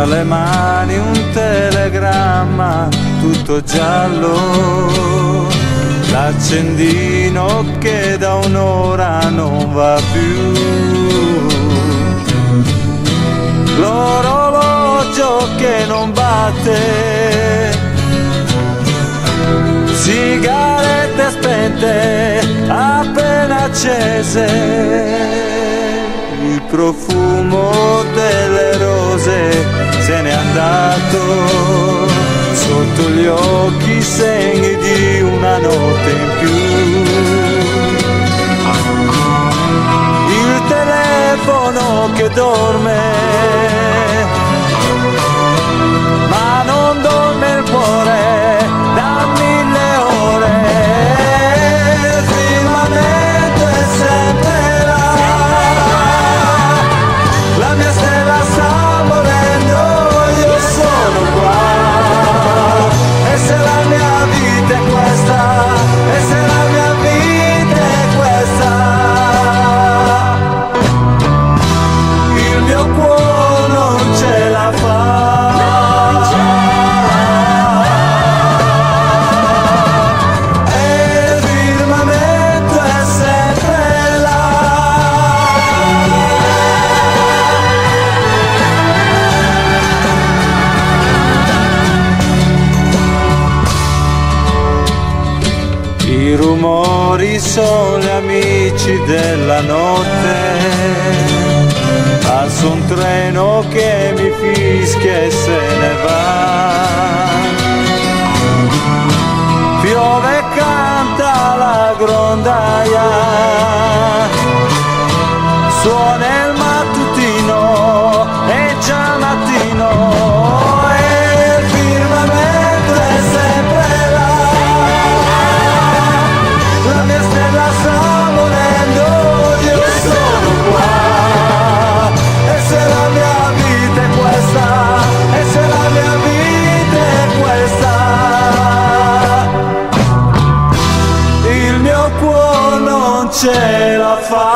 tra le mani un telegramma tutto giallo, l'accendino che da un'ora non va più, l'orologio che non batte, sigarette spente appena accese, il profumo delle rose se n'è andato, sotto gli occhi i segni di una notte in più, il telefono che dorme, ma non dorme il cuore da 1000 ore, il firmamento è sempre là, la mia stella sta morendo, io sono qua, e se la mia vita è questa, e se la mia vita è questa, il mio cuore non ce la fa. I rumori sono gli amici della notte, passa un treno che mi fischia e se ne va, piove e canta la grondaia, suona il mattutino, è già mattino, e il firmamento è sempre là, la mia stella sta morendo, io sono qua, e se la mia vita è questa, e se la mia vita è questa, il mio cuore non ce la fa.